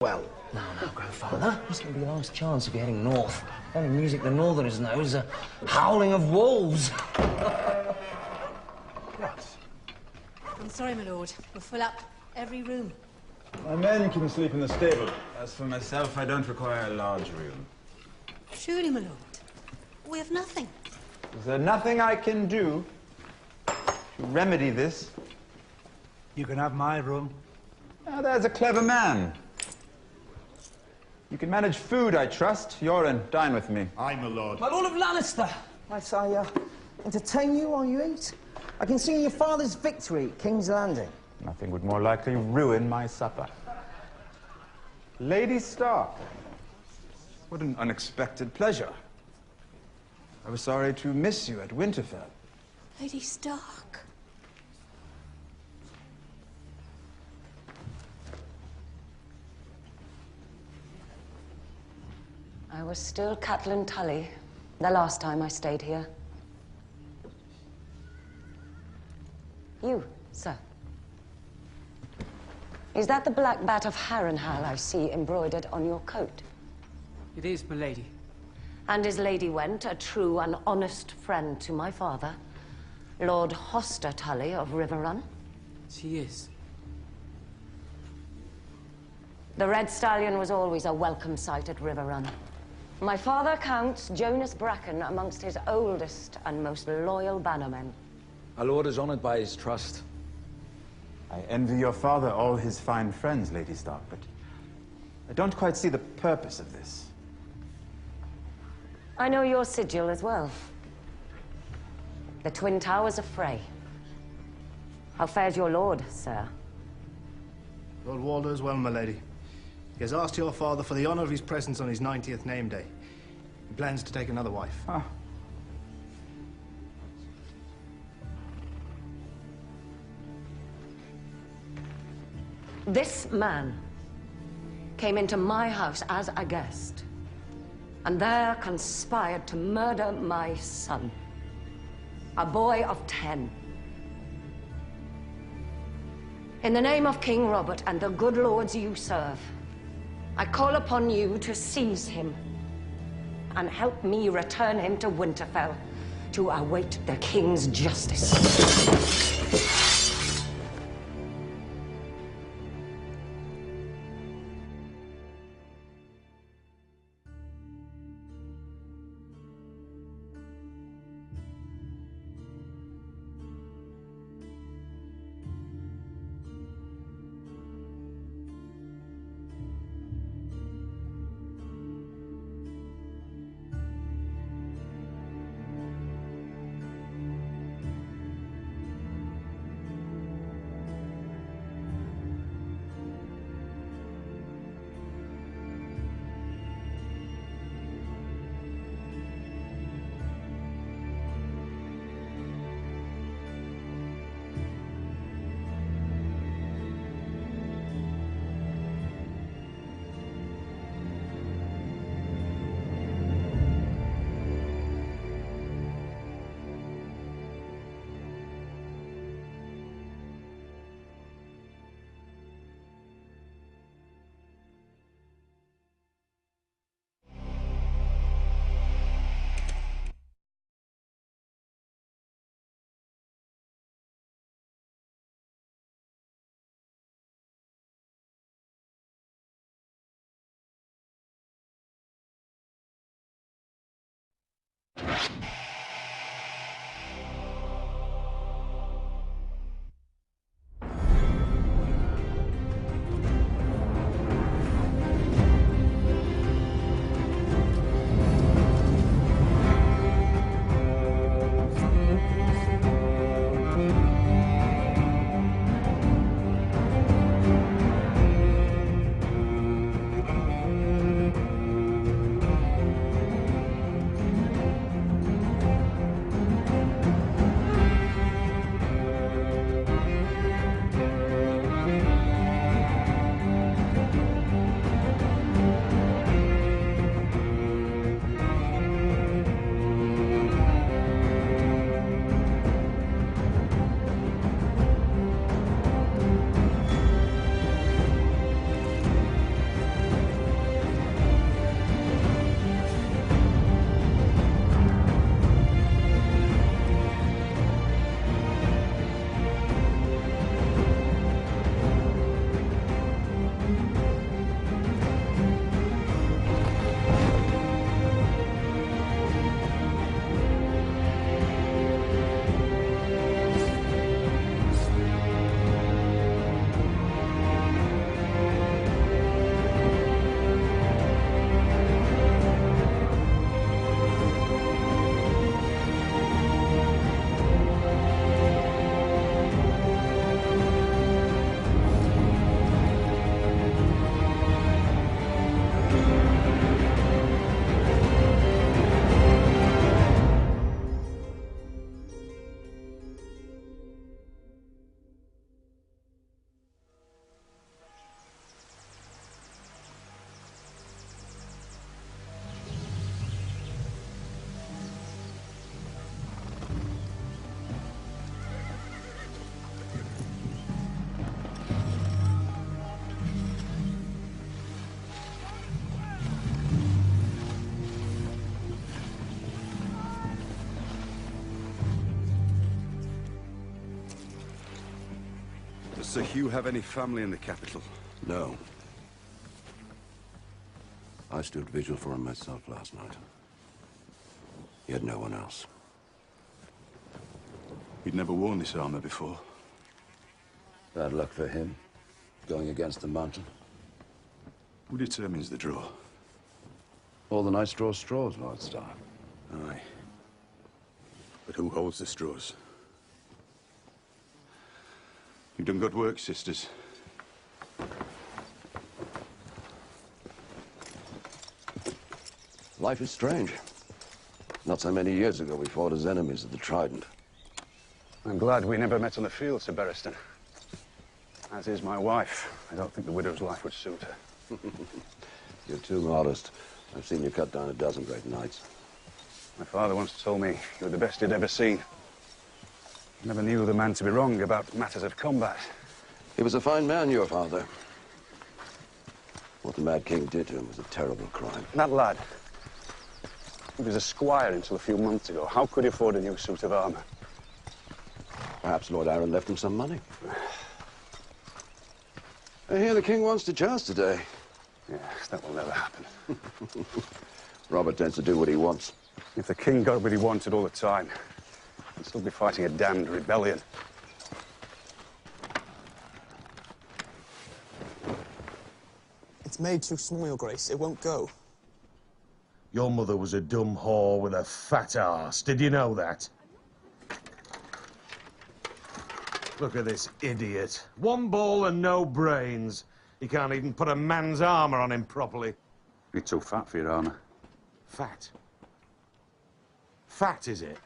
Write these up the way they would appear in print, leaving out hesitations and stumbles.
Well, no, grandfather. This will be your last chance if you're heading north. Only music the northerners know is the howling of wolves. what? I'm sorry, my lord. We're full up. Every room. My men can sleep in the stable. As for myself, I don't require a large room. Truly, my lord. We have nothing. Is there nothing I can do to remedy this? You can have my room. Now, there's a clever man. You can manage food, I trust. Yoren, dine with me. Aye, my lord. My lord of Lannister! Might I entertain you while you eat? I can see your father's victory at King's Landing. Nothing would more likely ruin my supper. Lady Stark. What an unexpected pleasure. I was sorry to miss you at Winterfell. Lady Stark. I was still Catelyn Tully the last time I stayed here. You, sir. Is that the black bat of Harrenhal I see embroidered on your coat? It is, my lady. And is Lady Went a true and honest friend to my father, Lord Hoster Tully of Riverrun? She is. The Red Stallion was always a welcome sight at Riverrun. My father counts Jonas Bracken amongst his oldest and most loyal bannermen. Our lord is honored by his trust. I envy your father all his fine friends, Lady Stark, but I don't quite see the purpose of this. I know your sigil as well. The Twin Towers of Frey. How fares your lord, sir? Lord Walder as well, my lady. He has asked your father for the honor of his presence on his 90th name day. He plans to take another wife. Ah. This man came into my house as a guest, and there conspired to murder my son, a boy of 10. In the name of King Robert and the good lords you serve, I call upon you to seize him and help me return him to Winterfell to await the king's justice. Sir Hugh have any family in the capital? No. I stood vigil for him myself last night. He had no one else. He'd never worn this armor before. Bad luck for him, going against the mountain. Who determines the draw? All the knights draw straws, Lord Stark. Aye. But who holds the straws? You've done good work, sisters. Life is strange. Not so many years ago, we fought as enemies of the Trident. I'm glad we never met on the field, Sir Barristan. As is my wife. I don't think the widow's life would suit her. You're too modest. I've seen you cut down a dozen great knights. My father once told me you were the best he'd ever seen. Never knew the man to be wrong about matters of combat. He was a fine man, your father. What the Mad King did to him was a terrible crime. That lad, he was a squire until a few months ago. How could he afford a new suit of armor? Perhaps Lord Arryn left him some money. I hear the king wants to joust today. Yes, that will never happen. Robert tends to do what he wants. If the king got what he wanted all the time, he'd still be fighting a damned rebellion. It's made too small, Your Grace. It won't go. Your mother was a dumb whore with a fat arse. Did you know that? Look at this idiot. One ball and no brains. He can't even put a man's armor on him properly. You're too fat for your armor. Fat? Fat, is it?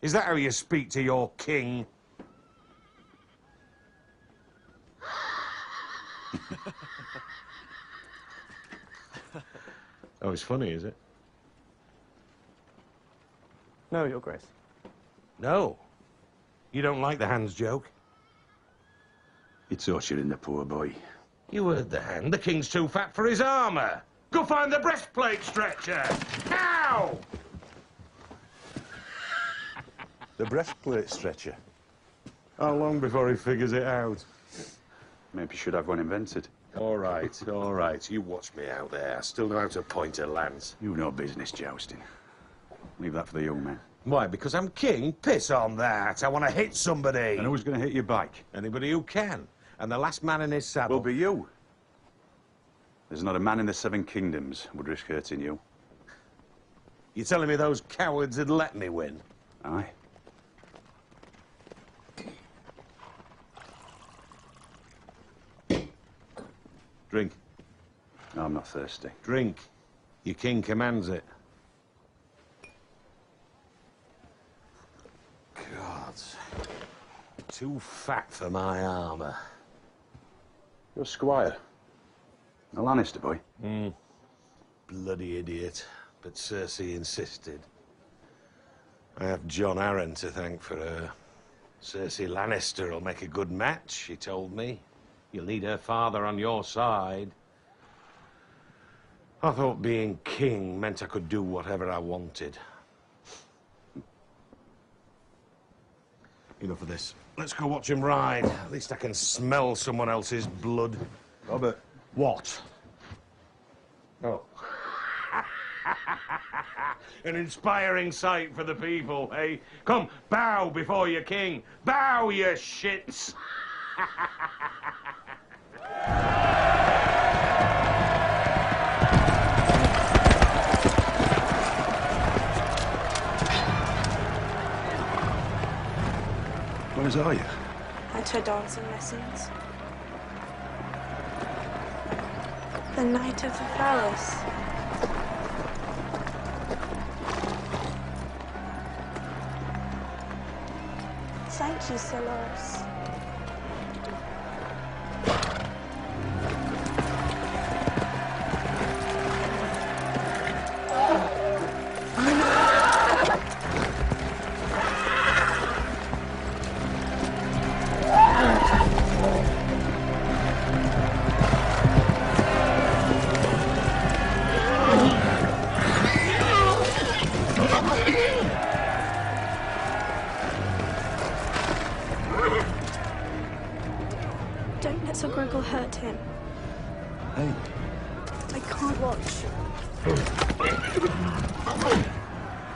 Is that how you speak to your king? Oh, it's funny, is it? No, Your Grace. No. You don't like the hand's joke? You're torturing the poor boy. You heard the hand. The king's too fat for his armor. Go find the breastplate stretcher. Now! The breastplate stretcher? How long before he figures it out? Maybe you should have one invented. All right. You watch me out there. I still know how to point a lance. You've no business jousting. Leave that for the young men. Why, because I'm king? Piss on that. I want to hit somebody. And who's going to hit your bike? Anybody who can. And the last man in his saddle... Will be you. There's not a man in the Seven Kingdoms would risk hurting you. You're telling me those cowards had let me win? Aye. Drink. No, I'm not thirsty. Drink. Your king commands it. God. Too fat for my armor. You're a squire. A Lannister boy. Bloody idiot. But Cersei insisted. I have John Arryn to thank for her. Cersei Lannister will make a good match, she told me. You'll need her father on your side. I thought being king meant I could do whatever I wanted. Enough of this. Let's go watch him ride. At least I can smell someone else's blood. Robert. What? Oh. An inspiring sight for the people, eh? Come, bow before your king. Bow, you shits! Where are you? At her dancing lessons. The night of the palace. Thank you, Sir Loris. can't watch.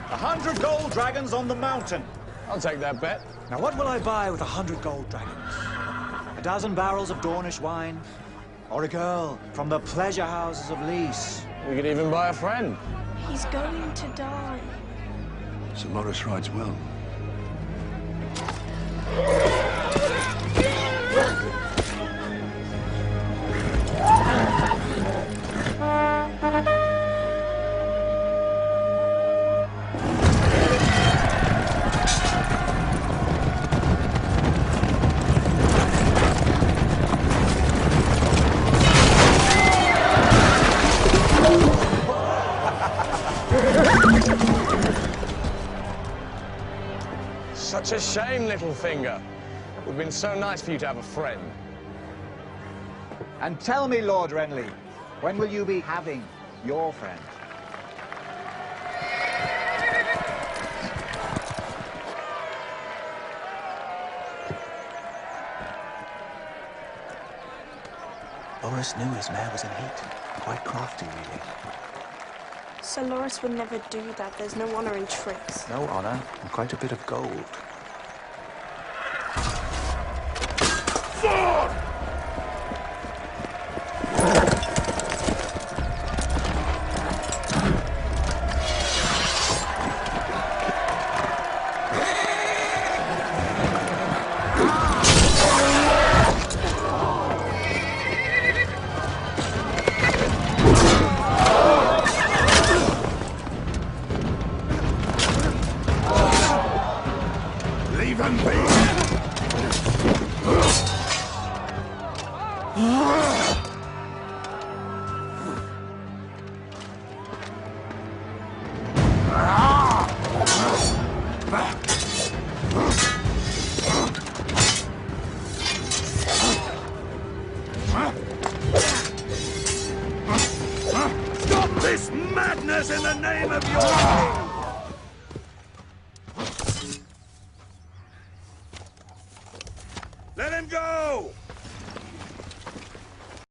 100 gold dragons on the mountain. I'll take that bet. Now, what will I buy with 100 gold dragons? A dozen barrels of Dornish wine? Or a girl from the pleasure houses of Lys? We could even buy a friend. He's going to die. Sir Loras rides well. Such a shame, Littlefinger. It would have been so nice for you to have a friend. And tell me, Lord Renly, when will you be having your friend? Loras knew his mare was in heat. Quite crafty, really. Sir Loras would never do that. There's no honor in tricks. No honor, and quite a bit of gold. Leave him be! Stop this madness in the name of your king! Let him go!